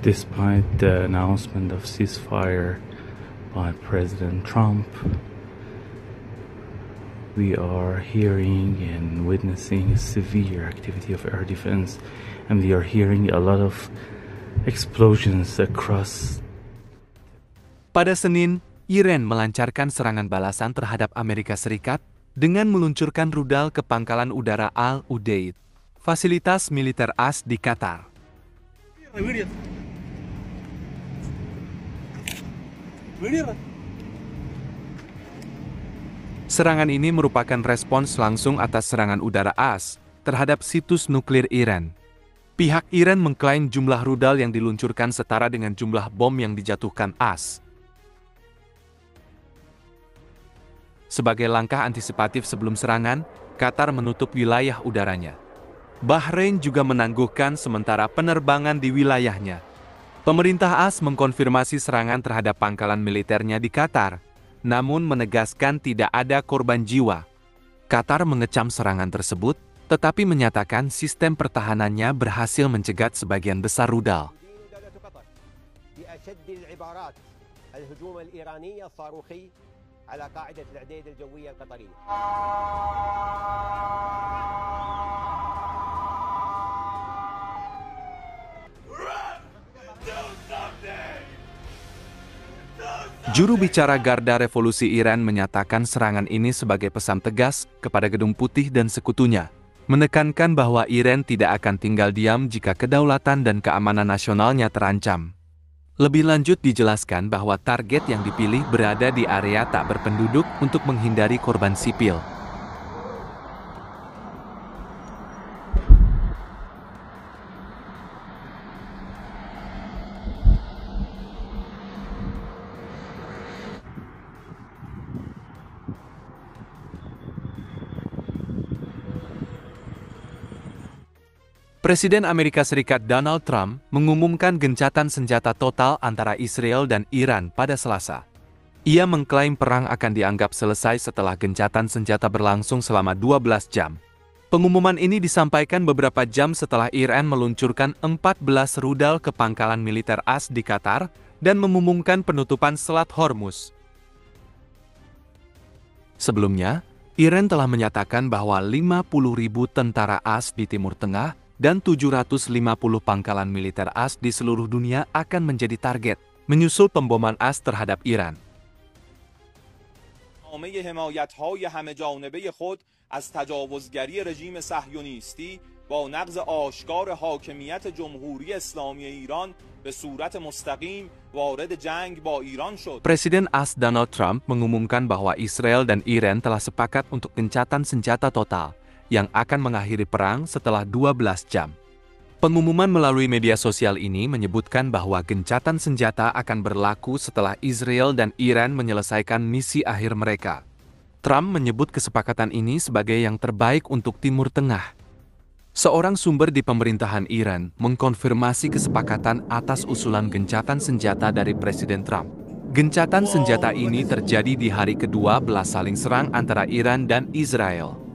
Despite the announcement of ceasefire by President Trump, we are hearing and witnessing severe activity of air defense, and we are hearing a lot of explosions across. Pada Senin, Iran melancarkan serangan balasan terhadap Amerika Serikat dengan meluncurkan rudal ke pangkalan udara Al-Udeid, fasilitas militer AS di Qatar. Serangan ini merupakan respons langsung atas serangan udara AS terhadap situs nuklir Iran. Pihak Iran mengklaim jumlah rudal yang diluncurkan setara dengan jumlah bom yang dijatuhkan AS. Sebagai langkah antisipatif sebelum serangan, Qatar menutup wilayah udaranya. Bahrain juga menangguhkan sementara penerbangan di wilayahnya. Pemerintah AS mengkonfirmasi serangan terhadap pangkalan militernya di Qatar, namun menegaskan tidak ada korban jiwa. Qatar mengecam serangan tersebut, tetapi menyatakan sistem pertahanannya berhasil mencegat sebagian besar rudal. Juru bicara Garda Revolusi Iran menyatakan serangan ini sebagai pesan tegas kepada Gedung Putih dan sekutunya, menekankan bahwa Iran tidak akan tinggal diam jika kedaulatan dan keamanan nasionalnya terancam. Lebih lanjut dijelaskan bahwa target yang dipilih berada di area tak berpenduduk untuk menghindari korban sipil. Presiden Amerika Serikat Donald Trump mengumumkan gencatan senjata total antara Israel dan Iran pada Selasa. Ia mengklaim perang akan dianggap selesai setelah gencatan senjata berlangsung selama 12 jam. Pengumuman ini disampaikan beberapa jam setelah Iran meluncurkan 14 rudal ke pangkalan militer AS di Qatar dan mengumumkan penutupan Selat Hormuz. Sebelumnya, Iran telah menyatakan bahwa 50.000 tentara AS di Timur Tengah dan 750 pangkalan militer AS di seluruh dunia akan menjadi target, menyusul pemboman AS terhadap Iran. حمایت‌های همه‌جانبه خود از تجاوزگری رژیم صهیونیستی با نقض آشکار حاکمیت جمهوری اسلامی ایران به صورت مستقیم وارد جنگ با ایران شد. Presiden AS Donald Trump mengumumkan bahwa Israel dan Iran telah sepakat untuk gencatan senjata total yang akan mengakhiri perang setelah 12 jam. Pengumuman melalui media sosial ini menyebutkan bahwa gencatan senjata akan berlaku setelah Israel dan Iran menyelesaikan misi akhir mereka. Trump menyebut kesepakatan ini sebagai yang terbaik untuk Timur Tengah. Seorang sumber di pemerintahan Iran mengkonfirmasi kesepakatan atas usulan gencatan senjata dari Presiden Trump. Gencatan senjata ini terjadi di hari kedua belas saling serang antara Iran dan Israel.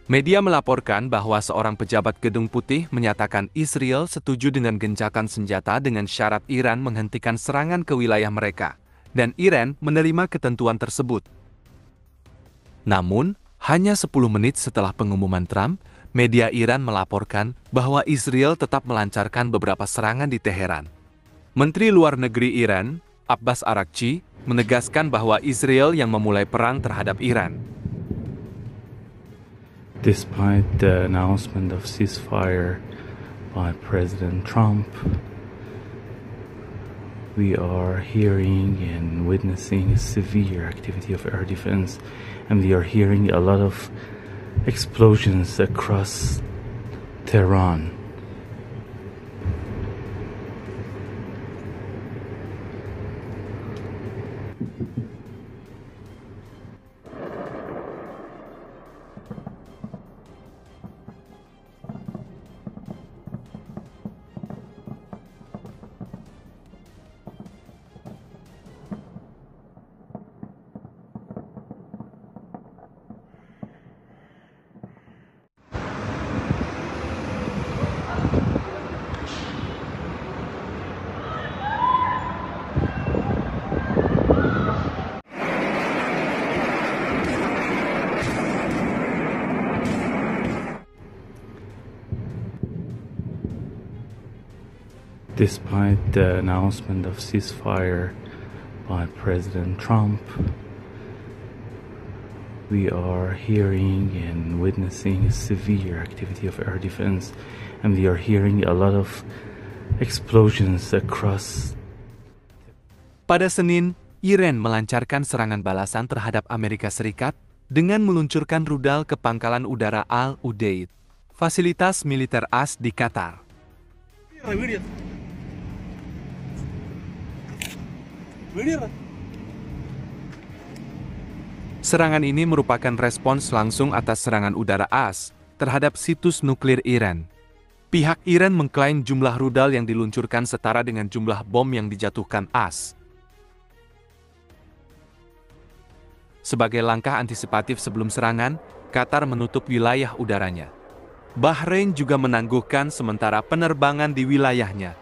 Media melaporkan bahwa seorang pejabat Gedung Putih menyatakan Israel setuju dengan gencatan senjata dengan syarat Iran menghentikan serangan ke wilayah mereka, dan Iran menerima ketentuan tersebut. Namun, hanya 10 menit setelah pengumuman Trump, media Iran melaporkan bahwa Israel tetap melancarkan beberapa serangan di Teheran. Menteri Luar Negeri Iran, Abbas Araghchi, menegaskan bahwa Israel yang memulai perang terhadap Iran. Despite the announcement of ceasefire by President Trump, we are hearing and witnessing severe activity of air defense, and we are hearing a lot of explosions across Tehran. Despite the announcement of ceasefire by President Trump, we are hearing and witnessing severe activity of air defense, and we are hearing a lot of explosions across. Pada Senin, Iran melancarkan serangan balasan terhadap Amerika Serikat dengan meluncurkan rudal ke pangkalan udara Al-Udeid, fasilitas militer AS di Qatar. Serangan ini merupakan respons langsung atas serangan udara AS terhadap situs nuklir Iran. Pihak Iran mengklaim jumlah rudal yang diluncurkan setara dengan jumlah bom yang dijatuhkan AS. Sebagai langkah antisipatif sebelum serangan, Qatar menutup wilayah udaranya. Bahrain juga menangguhkan sementara penerbangan di wilayahnya.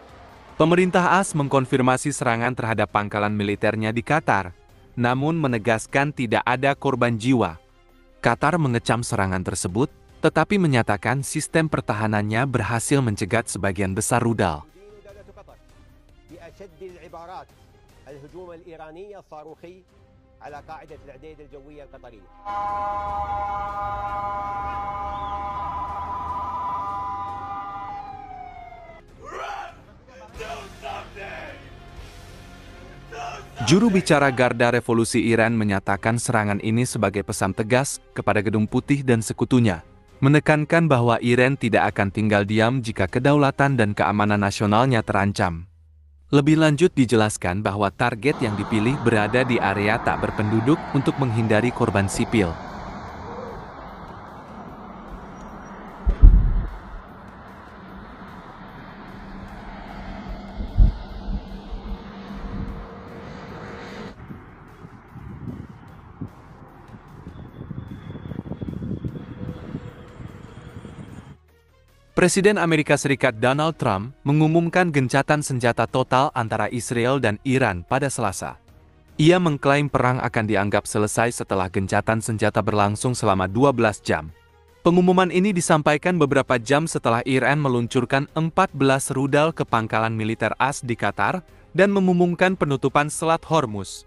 Pemerintah AS mengkonfirmasi serangan terhadap pangkalan militernya di Qatar, namun menegaskan tidak ada korban jiwa. Qatar mengecam serangan tersebut, tetapi menyatakan sistem pertahanannya berhasil mencegat sebagian besar rudal. Juru bicara Garda Revolusi Iran menyatakan serangan ini sebagai pesan tegas kepada Gedung Putih dan sekutunya, menekankan bahwa Iran tidak akan tinggal diam jika kedaulatan dan keamanan nasionalnya terancam. Lebih lanjut dijelaskan bahwa target yang dipilih berada di area tak berpenduduk untuk menghindari korban sipil. Presiden Amerika Serikat Donald Trump mengumumkan gencatan senjata total antara Israel dan Iran pada Selasa. Ia mengklaim perang akan dianggap selesai setelah gencatan senjata berlangsung selama 12 jam. Pengumuman ini disampaikan beberapa jam setelah Iran meluncurkan 14 rudal ke pangkalan militer AS di Qatar dan mengumumkan penutupan Selat Hormuz.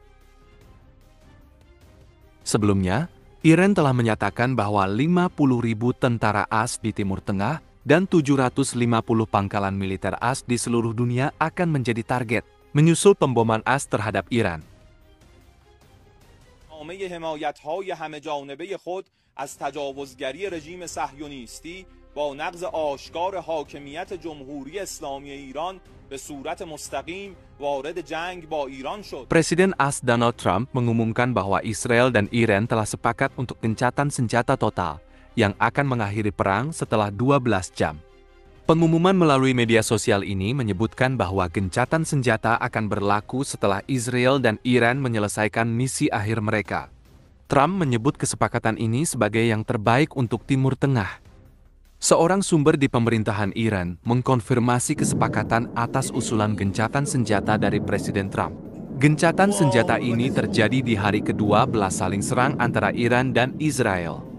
Sebelumnya, Iran telah menyatakan bahwa 50.000 tentara AS di Timur Tengah dan 750 pangkalan militer AS di seluruh dunia akan menjadi target, menyusul pemboman AS terhadap Iran. حمایت‌های همه‌جانبه خود از تجاوزگری رژیم صهیونیستی با نقض آشکار حاکمیت جمهوری اسلامی ایران به صورت مستقیم وارد جنگ با ایران شد. Presiden AS Donald Trump mengumumkan bahwa Israel dan Iran telah sepakat untuk gencatan senjata total yang akan mengakhiri perang setelah 12 jam. Pengumuman melalui media sosial ini menyebutkan bahwa gencatan senjata akan berlaku setelah Israel dan Iran menyelesaikan misi akhir mereka. Trump menyebut kesepakatan ini sebagai yang terbaik untuk Timur Tengah. Seorang sumber di pemerintahan Iran mengkonfirmasi kesepakatan atas usulan gencatan senjata dari Presiden Trump. Gencatan senjata ini terjadi di hari kedua belas saling serang antara Iran dan Israel.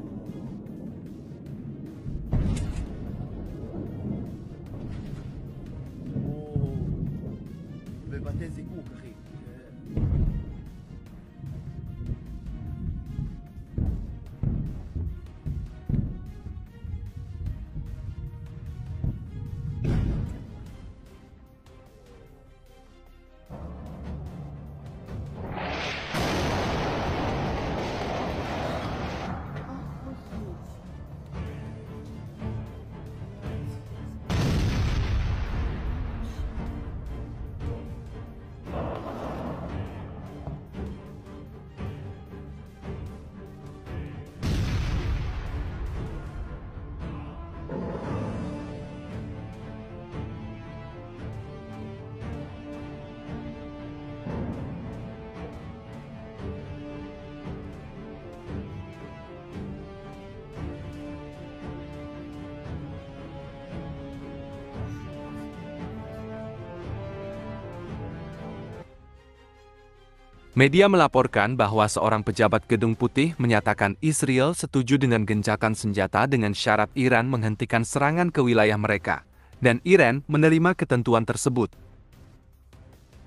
Media melaporkan bahwa seorang pejabat Gedung Putih menyatakan Israel setuju dengan gencatan senjata dengan syarat Iran menghentikan serangan ke wilayah mereka, dan Iran menerima ketentuan tersebut.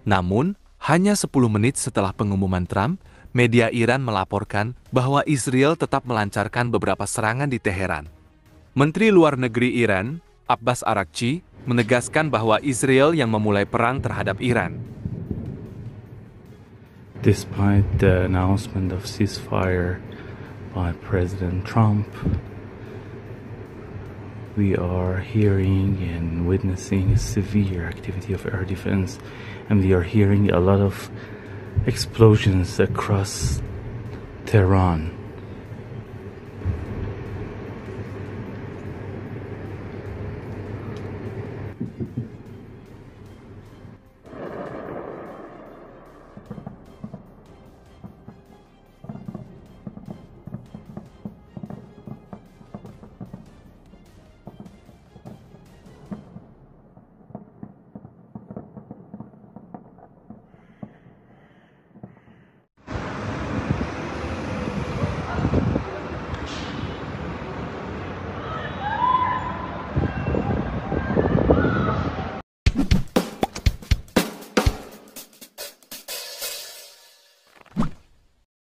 Namun, hanya 10 menit setelah pengumuman Trump, media Iran melaporkan bahwa Israel tetap melancarkan beberapa serangan di Teheran. Menteri Luar Negeri Iran, Abbas Araghchi, menegaskan bahwa Israel yang memulai perang terhadap Iran. Despite the announcement of ceasefire by President Trump, we are hearing and witnessing severe activity of air defense, and we are hearing a lot of explosions across Tehran.